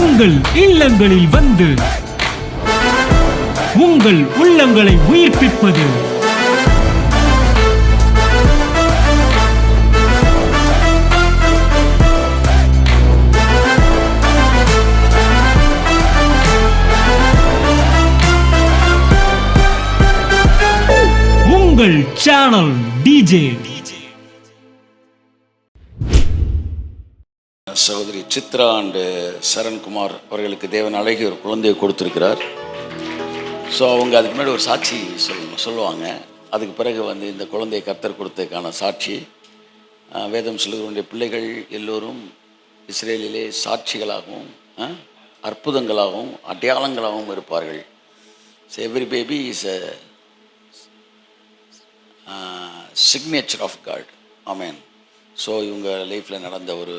உங்கள் இல்லங்களில் வந்து உங்கள் உள்ளங்களை உயிர்ப்பிப்பது உங்கள் சேனல் டிஜே. சகோதரி சித்ரா அண்டு சரண்குமார் அவர்களுக்கு தேவன் அழகிய ஒரு குழந்தையை கொடுத்துருக்கிறார். ஸோ அவங்க அதுக்கு முன்னாடி ஒரு சாட்சி சொல்லுவாங்க. அதுக்கு பிறகு வந்து இந்த குழந்தையை கர்த்தர் கொடுத்ததுக்கான சாட்சி. வேதம் சொல்லுகிறவருடைய பிள்ளைகள் எல்லோரும் இஸ்ரேலிலே சாட்சிகளாகவும் அற்புதங்களாகவும் அடையாளங்களாகவும் இருப்பார்கள். So every baby is a signature of God. Amen. So இவங்க லைஃப்பில் நடந்த ஒரு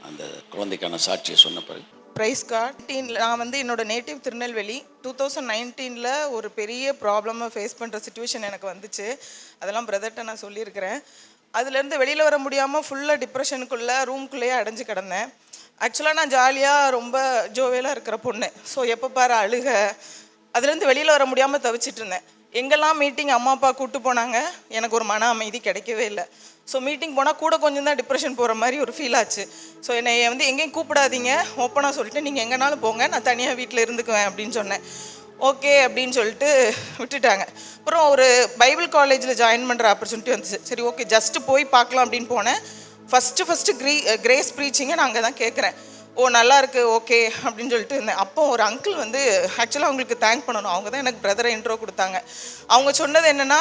அந்த குழந்தைக்கான சாட்சியை சொன்ன பிறகு ப்ரைஸ் கார்ட். நான் வந்து என்னோட நேட்டிவ் திருநெல்வேலி. 2019 ஒரு பெரிய ப்ராப்ளமை ஃபேஸ் பண்ணுற சுச்சுவேஷன் எனக்கு வந்துச்சு. அதெல்லாம் பிரதர்கிட்ட நான் சொல்லியிருக்கிறேன். அதுலேருந்து வெளியில் வர முடியாமல் ஃபுல்லாக டிப்ரெஷனுக்குள்ளே ரூம்குள்ளேயே அடைஞ்சு கிடந்தேன். ஆக்சுவலாக நான் ஜாலியாக ரொம்ப ஜோவியலாக இருக்கிற பொண்ணு. ஸோ எப்போ பாரு அழுக, அதுலேருந்து வெளியில் வர முடியாமல் தவிச்சிட்டு இருந்தேன். எங்கெல்லாம் மீட்டிங் அம்மா அப்பா கூப்பிட்டு போனாங்க, எனக்கு ஒரு மன அமைதி கிடைக்கவே இல்லை. ஸோ மீட்டிங் போனால் கூட கொஞ்சம் தான் டிப்ரெஷன் போகிற மாதிரி ஒரு ஃபீல் ஆச்சு. ஸோ என்னை வந்து எங்கேயும் கூப்பிடாதீங்க, ஓப்பனாக சொல்லிட்டு நீங்கள் எங்கேனாலும் போங்க, நான் தனியாக வீட்டில் இருந்துக்குவேன் அப்படின்னு சொன்னேன். ஓகே அப்படின்னு சொல்லிட்டு விட்டுட்டாங்க. அப்புறம் ஒரு பைபிள் காலேஜில் ஜாயின் பண்ணுற ஆப்பர்ச்சுனிட்டி வந்துச்சு. சரி ஓகே ஜஸ்ட்டு போய் பார்க்கலாம் அப்படின்னு போனேன். ஃபஸ்ட்டு கிரேஸ் ப்ரீச்சிங்கை நான் அங்கே தான் கேட்குறேன். ஓ நல்லா இருக்குது ஓகே அப்படின்னு சொல்லிட்டு இருந்தேன். அப்போ ஒரு அங்கிள் வந்து ஆக்சுவலாக அவங்களுக்கு தேங்க் பண்ணணும். அவங்க தான் எனக்கு பிரதரை இன்ட்ரோ கொடுத்தாங்க. அவங்க சொன்னது என்னென்னா,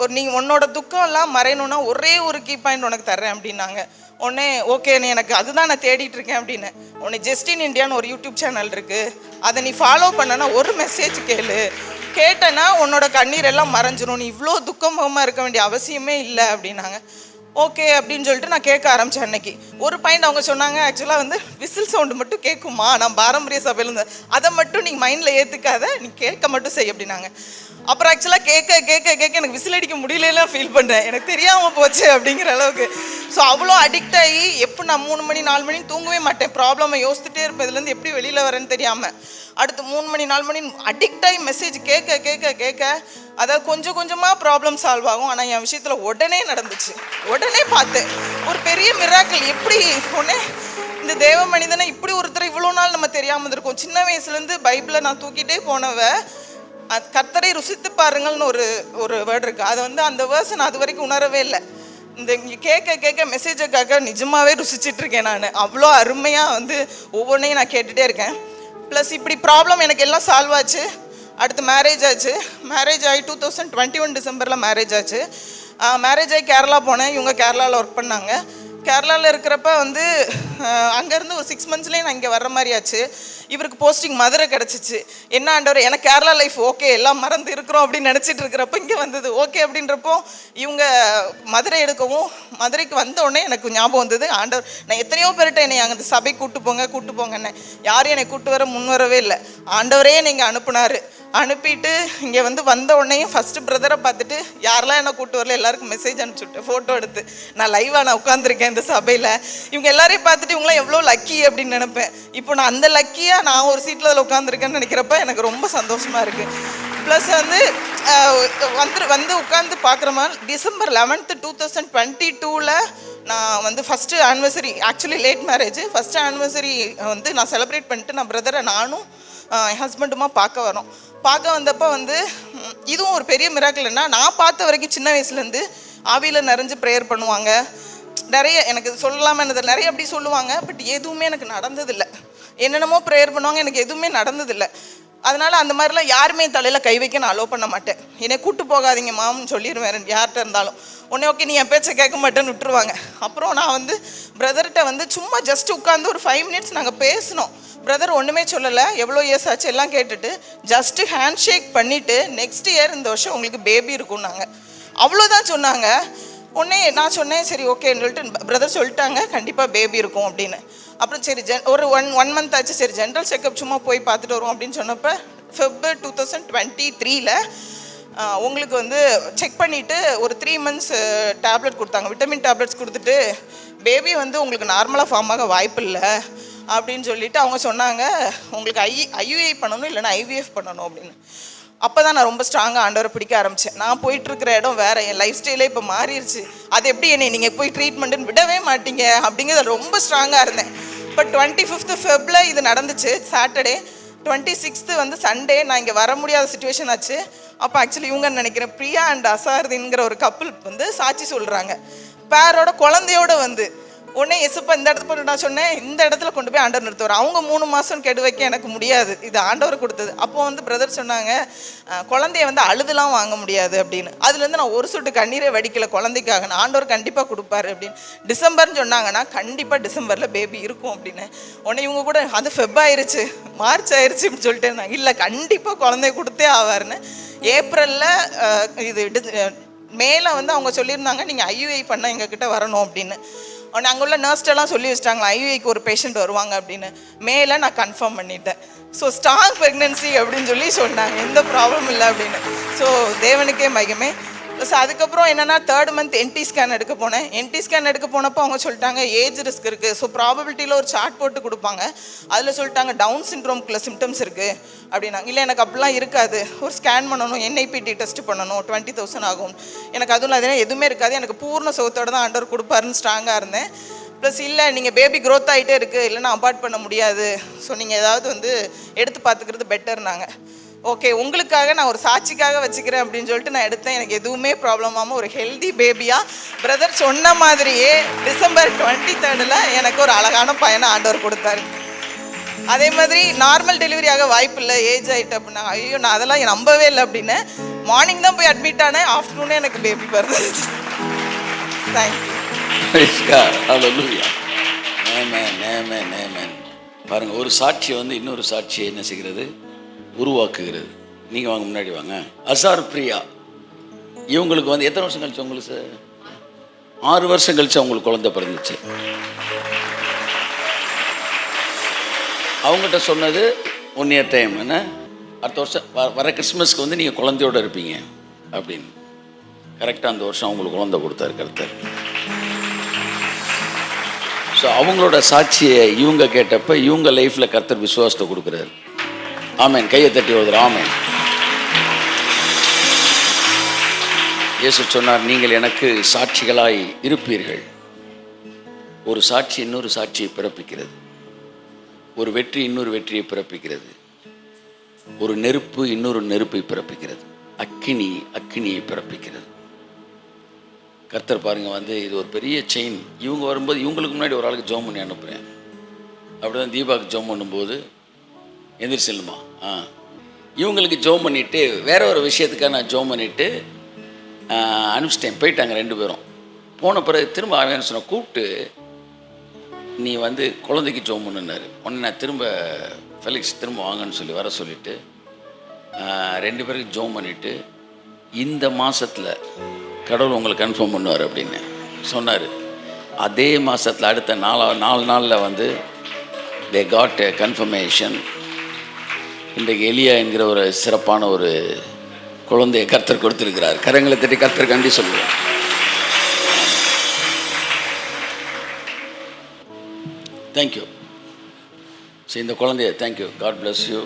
ஒரு நீங்கள் உன்னோட துக்கம்லாம் மறையணுன்னா ஒரே ஒரு கீ பாயிண்ட் உனக்கு தர்றேன் அப்படின்னாங்க. உடனே ஓகே நீ எனக்கு அதுதான் நான் தேடிட்டு இருக்கேன் அப்படின்னு. உன்னை ஜஸ்ட் இன் இண்டியான்னு ஒரு யூடியூப் சேனல் இருக்குது, அதை நீ ஃபாலோ பண்ணனா ஒரு மெசேஜ் கேட்டேன்னா உன்னோட கண்ணீர் எல்லாம் மறைஞ்சிரும், நீ இவ்வளோ துக்கமுகமாக இருக்க வேண்டிய அவசியமே இல்லை அப்படின்னாங்க. ஓகே அப்படின்னு சொல்லிட்டு நான் கேட்க ஆரம்பித்தேன். அன்னைக்கு ஒரு பாயிண்ட் அவங்க சொன்னாங்க, ஆக்சுவலாக வந்து விசில் சவுண்டு மட்டும் கேட்குமா, நான் பாரம்பரிய சபையில் இருந்தேன், அதை மட்டும் நீங்கள் மைண்டில் ஏற்றுக்காத, நீ கேட்க மட்டும் செய் அப்படின்னாங்க. அப்புறம் ஆக்சுவலாக கேட்க எனக்கு விசில் அடிக்க முடியலாம் ஃபீல் பண்ணேன். எனக்கு தெரியாமல் போச்சு அப்படிங்கிற அளவுக்கு. ஸோ அவ்வளோ அடிக்ட் ஆகி எப்போ நான் 3 மணி 4 மணி தூங்கவே மாட்டேன். ப்ராப்ளமை யோசிச்சுட்டே இருப்பேன், இதுலேருந்து எப்படி வெளியில் வரேன்னு தெரியாமல். அடுத்து 3 மணி 4 மணி அடிக்ட் ஆகி மெசேஜ் கேட்க அதாவது கொஞ்சம் கொஞ்சமாக ப்ராப்ளம் சால்வ் ஆகும். ஆனால் என் விஷயத்தில் உடனே நடந்துச்சு. உடனே பார்த்தேன் ஒரு பெரிய மிராக்கிள். எப்படி உடனே இந்த தேவ மனிதனை இப்படி ஒருத்தர் இவ்வளோ நாள் நம்ம தெரியாமல் இருந்திருக்கோம். சின்ன வயசுலேருந்து பைபிளை நான் தூக்கிட்டே போனவ, கர்த்தரை ருசித்து பாருங்கள்னு ஒரு வேர்டு இருக்குது. அதை வந்து அந்த வேர்ஸ் நான் அது வரைக்கும் உணரவே இல்லை. இந்த இங்கே கேட்க மெசேஜை நிஜமாகவே ருசிச்சிட்ருக்கேன் நான். அவ்வளோ அருமையாக வந்து ஒவ்வொன்றையும் நான் கேட்டுகிட்டே இருக்கேன். ப்ளஸ் இப்படி ப்ராப்ளம் எனக்கு எல்லாம் சால்வ் ஆச்சு. அடுத்து மேரேஜ் ஆச்சு. மேரேஜ் ஆகி 2021 டிசம்பரில் மேரேஜ் ஆச்சு. மேரேஜ் ஆகி கேரளா போனேன். இவங்க கேரளாவில் ஒர்க் பண்ணாங்க. கேரளாவில் இருக்கிறப்ப வந்து அங்கேருந்து ஒரு 6 மந்த்ஸ்லேயே நான் இங்கே வர்ற மாதிரி ஆச்சு. இவருக்கு போஸ்டிங் மதுரை கிடச்சிச்சு. என்ன ஆண்டவர், எனக்கு கேரளா லைஃப் ஓகே எல்லாம் மறந்து இருக்கிறோம் அப்படின்னு நினச்சிட்டு இருக்கிறப்ப இங்கே வந்தது ஓகே அப்படின்றப்போ இவங்க மதுரை எடுக்கவும், மதுரைக்கு வந்த உடனே எனக்கு ஞாபகம் வந்தது, ஆண்டவர் நான் எத்தனையோ பேர்கிட்ட என்னை அங்கே சபை கூட்டு போங்கன்னு யாரும் என்னை கூட்டு வர முன் வரவே இல்லை. ஆண்டவரே நீங்கள் அனுப்புனார். அனுப்பிட்டு இங்கே வந்த உடனேயும் ஃபஸ்ட்டு பிரதரை பார்த்துட்டு யாரெல்லாம் என்ன கூட்டு வரல எல்லாருக்கும் மெசேஜ் அனுப்பிச்சுட்டேன், ஃபோட்டோ எடுத்து. நான் லைவாக நான் உட்காந்துருக்கேன் இந்த சபையில். இவங்க எல்லாரையும் பார்த்துட்டு இவங்களாம் எவ்வளோ லக்கி அப்படின்னு நினைப்பேன். இப்போ நான் அந்த லக்கியாக நான் ஒரு சீட்டில் அதில் உட்காந்துருக்கேன்னு நினைக்கிறப்ப எனக்கு ரொம்ப சந்தோஷமாக இருக்குது. ப்ளஸ் வந்து உட்காந்து பார்க்குற மாதிரி December 11, 2022 நான் first anniversary, actually late marriage, first anniversary நான் செலிப்ரேட் பண்ணிட்டு நான் பிரதரை நானும் என் ஹஸ்பண்டுமா பார்க்க வந்தப்போ இதுவும் ஒரு பெரிய மிராக்கிள். நான் பார்த்த வரைக்கும் சின்ன வயசுலேருந்து ஆவியில் நிறைஞ்சு ப்ரேயர் பண்ணுவாங்க, நிறைய எனக்கு சொல்லலாமல் என்னது நிறைய அப்படி சொல்லுவாங்க. பட் எதுவுமே எனக்கு நடந்ததில்லை. என்னென்னமோ ப்ரேயர் பண்ணுவாங்க, எனக்கு எதுவுமே நடந்ததில்லை. அதனால் அந்த மாதிரிலாம் யாருமே தலையில் கை வைக்க நான் அலோவ் பண்ண மாட்டேன். என்னை கூட்டு போகாதீங்க மாம்னு சொல்லிடுவேன் யார்கிட்ட இருந்தாலும். உடனே ஓகே நீ என் பேச்சை கேட்க மாட்டேன்னு விட்டுருவாங்க. அப்புறம் நான் பிரதர்கிட்ட சும்மா ஜஸ்ட் உட்காந்து ஒரு 5 மினிட்ஸ் நாங்கள் பேசினோம். பிரதர் ஒன்றுமே சொல்லலை, எவ்வளோ இயர்ஸ் ஆச்சு எல்லாம் கேட்டுட்டு ஜஸ்ட்டு ஹேண்ட் ஷேக் பண்ணிவிட்டு நெக்ஸ்ட் இயர் இந்த வருஷம் உங்களுக்கு பேபி இருக்கும்னாங்க. அவ்வளோதான் சொன்னாங்க. உடனே நான் சொன்னேன் சரி ஓகேன்னு சொல்லிட்டு பிரதர் சொல்லிட்டாங்க கண்டிப்பாக பேபி இருக்கும் அப்படின்னு. அப்புறம் சரி ஒரு ஒன் மந்த் ஆச்சு, சரி ஜென்ரல் செக்கப் சும்மா போய் பார்த்துட்டு வருவோம் அப்படின்னு சொன்னப்போ February 2023 உங்களுக்கு செக் பண்ணிவிட்டு ஒரு 3 months டேப்லெட் கொடுத்தாங்க, விட்டமின் டேப்லெட்ஸ் கொடுத்துட்டு பேபி உங்களுக்கு நார்மலாக ஃபார்ம் ஆக வாய்ப்பு இல்லை, அப்படின்னு சொல்லிட்டு அவங்க சொன்னாங்க, உங்களுக்கு ஐயுஐ பண்ணணும் இல்லைன்னா ஐவிஎஃப் பண்ணணும் அப்படின்னு. அப்போ தான் நான் ரொம்ப ஸ்ட்ராங்காக ஆண்டவரை பிடிக்க ஆரம்பித்தேன். நான் போயிட்டுருக்கிற இடம் வேறு, என் லைஃப் ஸ்டைலே இப்போ மாறிடுச்சு. அது எப்படி என்னை நீங்கள் போய் ட்ரீட்மெண்ட்டுன்னு விடவே மாட்டீங்க அப்படிங்கிறது ரொம்ப ஸ்ட்ராங்காக இருந்தேன். இப்போ 25th February இது நடந்துச்சு, சாட்டர்டே. 26th வந்து சண்டே நான் இங்கே வர முடியாத சுச்சுவேஷன் ஆச்சு. அப்போ ஆக்சுவலி இவங்கன்னு நினைக்கிறேன், பிரியா அண்ட் அசாருதீன்கிற ஒரு கப்புள் வந்து சாட்சி சொல்கிறாங்க. பேரோட குழந்தையோட வந்து உடனே எசுப்பா இந்த இடத்துல நான் சொன்னேன், இந்த இடத்துல கொண்டு போய் ஆண்டவர் நிறுத்துவார். அவங்க 3 மாதம் கெடு வைக்க எனக்கு முடியாது, இது ஆண்டவர் கொடுத்தது. அப்போ வந்து பிரதர் சொன்னாங்க, குழந்தைய வந்து அழுதுலாம் வாங்க முடியாது அப்படின்னு. அதுலேருந்து நான் ஒரு சொட்டு கண்ணீரை வடிக்கலை குழந்தைக்காக, நான் ஆண்டவர் கண்டிப்பாக கொடுப்பாரு அப்படின்னு. டிசம்பர்னு சொன்னாங்கன்னா கண்டிப்பாக டிசம்பரில் பேபி இருக்கும் அப்படின்னு. உடனே இவங்க கூட அது ஃபெப் ஆயிடுச்சு, மார்ச் ஆயிடுச்சு அப்படின்னு சொல்லிட்டு இருந்தாங்க. இல்லை கண்டிப்பாக குழந்தைய கொடுத்தே ஆவார்னு. ஏப்ரலில் இது மேலே வந்து அவங்க சொல்லியிருந்தாங்க, நீங்கள் ஐயுஐ பண்ண எங்ககிட்ட வரணும் அப்படின்னு. அங்கே உள்ள நர்ஸ்டெல்லாம் சொல்லி வச்சிட்டாங்களா ஐயுஐக்கு ஒரு பேஷண்ட் வருவாங்க அப்படின்னு. மேலே நான் கன்ஃபார்ம் பண்ணிட்டேன். ஸோ ஸ்ட்ராங் ப்ரெக்னென்சி அப்படின்னு சொல்லி சொன்னாங்க, எந்த ப்ராப்ளம் இல்லை அப்படின்னு. ஸோ தேவனுக்கே மகிமை. ஸோ அதுக்கப்புறம் என்னென்னா 3rd month NT ஸ்கேன் எடுக்க போனேன். NT ஸ்கேன் எடுக்க போனப்போ அவங்க சொல்லிட்டாங்க ஏஜ் ரிஸ்க் இருக்குது. ஸோ ப்ராபபிலிட்டியில் ஒரு சார்ட் போட்டு கொடுப்பாங்க, அதில் சொல்லிட்டாங்க டவுன் சிண்ட்ரோம்குள்ள சிம்டம்ஸ் இருக்குது அப்படின்னாங்க. இல்லை எனக்கு அப்படிலாம் இருக்காது, ஒரு ஸ்கேன் பண்ணணும், NIPT டெஸ்ட் பண்ணணும், 20,000 ஆகும். எனக்கு அதுவும் அதெல்லாம் எதுவுமே இருக்காது, எனக்கு பூர்ண சுகத்தோடு தான் ஆண்டவர் கொடுப்பாருன்னு ஸ்ட்ராங்காக இருந்தேன். ப்ளஸ் இல்லை நீங்கள் பேபி க்ரோத் ஆகிட்டே இருக்குது, இல்லைன்னா அபார்ட் பண்ண முடியாது, ஸோ நீங்கள் ஏதாவது வந்து எடுத்து பார்த்துக்கிறது பெட்டர்னாங்க. ஓகே, உங்களுக்காக நான் ஒரு சாட்சிக்காக வச்சுக்கிறேன் அப்படின்னு சொல்லிட்டு நான் எடுத்தேன். எனக்கு எதுவுமே ப்ராப்ளமாமல் ஒரு ஹெல்தி பேபியாக பிரதர் சொன்ன மாதிரியே December 23rd எனக்கு ஒரு அழகான பையனை ஆண்டவர் கொடுத்தாரு. அதே மாதிரி நார்மல் டெலிவரி ஆக வாய்ப்பு இல்லை, ஏஜ் ஆகிட்டு அப்படின்னா. ஐயோ நான் அதெல்லாம் நம்பவே இல்லை அப்படின்னு. மார்னிங் தான் போய் அட்மிட் ஆனேன், ஆஃப்டர்நூனே எனக்கு பேபி பிறந்துச்சு. தேங்க்யூ. பாருங்க, ஒரு சாட்சியை வந்து இன்னொரு சாட்சியை என்ன செய்கிறது, உருவாக்குகிறது. நீங்கள் வாங்க, முன்னாடி வாங்க. அசார் பிரியா இவங்களுக்கு வந்து எத்தனை வருஷம் கழிச்சு உங்களுக்கு சார்? 6 வருஷம் கழிச்சு அவங்களுக்கு குழந்தை பிறந்துச்சு. அவங்ககிட்ட சொன்னது 1 year டைம், என்ன அடுத்த வருஷம் வர கிறிஸ்மஸ்க்கு வந்து நீங்கள் குழந்தையோடு இருப்பீங்க அப்படின்னு. கரெக்டாக அந்த வருஷம் அவங்களுக்கு குழந்தை கொடுத்தாரு கர்த்தர். ஸோ அவங்களோட சாட்சியை இவங்க கேட்டப்போ இவங்க லைஃப்பில் கர்த்தர் விசுவாசத்தை கொடுக்குறாரு. ஆமேன். கையை தட்டி வருது. ஆமேன். இயேசு சொன்னார், நீங்கள் எனக்கு சாட்சிகளாய் இருப்பீர்கள். ஒரு சாட்சி இன்னொரு சாட்சியை பிறப்பிக்கிறது, ஒரு வெற்றி இன்னொரு வெற்றியை பிறப்பிக்கிறது, ஒரு நெருப்பு இன்னொரு நெருப்பை பிறப்பிக்கிறது, அக்கினி அக்கினியை பிறப்பிக்கிறது. கர்த்தர் பாருங்க வந்து இது ஒரு பெரிய செயின். இவங்க வரும்போது இவங்களுக்கு முன்னாடி ஒரு ஆளுக்கு ஜோம் பண்ணி அனுப்புகிறேன். அப்படி தான் தீபாவுக்கு ஜோம் பண்ணும்போது எந்திரிச்சில்லுமா இவங்களுக்கு ஜோம் பண்ணிவிட்டு வேற ஒரு விஷயத்துக்காக நான் ஜோம் பண்ணிவிட்டு அனுப்பிச்சிட்டேன். போயிட்டாங்க 2 பேரும். போன பிறகு திரும்ப அவன் சொன்ன கூப்பிட்டு நீ வந்து குழந்தைக்கு ஜோம் பண்ணுனாரு. உடனே நான் திரும்ப ஃபெலிக்ஸ் திரும்ப வாங்கன்னு சொல்லி வர சொல்லிவிட்டு 2 பேருக்கு ஜோம் பண்ணிவிட்டு இந்த மாதத்தில் கடவுள் உங்களுக்கு கன்ஃபார்ம் பண்ணுவார் அப்படின்னு சொன்னார். அதே மாதத்தில் அடுத்த 4 நாளில் வந்து தே காட் எ கன்ஃபர்மேஷன். இன்றைக்கு எலியா என்கிற ஒரு சிறப்பான ஒரு குழந்தையை கர்த்தர் கொடுத்துருக்கிறார். கரங்களை தட்டி கர்த்தர் கண்டி சொல்லுவார். தேங்க்யூ. ஸோ இந்த குழந்தைய thank you, God bless you.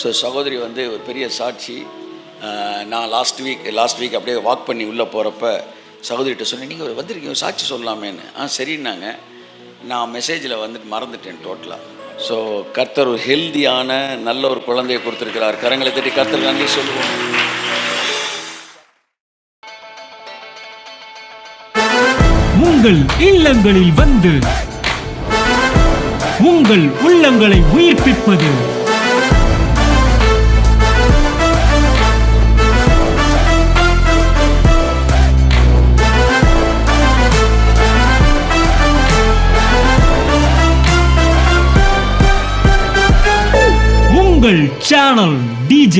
So சகோதரி வந்து ஒரு பெரிய சாட்சி. நான் லாஸ்ட் வீக் அப்படியே வாக் பண்ணி உள்ளே போகிறப்ப சகோதரிகிட்ட சொன்னேன், நீங்கள் வந்திருக்கீங்க சாட்சி சொல்லலாமேன்னு. சரின்னாங்க. நான் மெசேஜில் வந்துட்டு மறந்துட்டேன் டோட்டலாக. ஸோ கர்த்தர் ஒரு ஹெல்தியான நல்ல ஒரு குழந்தையை கொடுத்துருக்கிறார். கரங்களை தட்டி கர்த்தர் நன்றி சொல்லுவோம். உங்கள் இல்லங்களில் வந்து உங்கள் உள்ளங்களை உயிர்ப்பிப்பது உங்கள் சேனல் DJ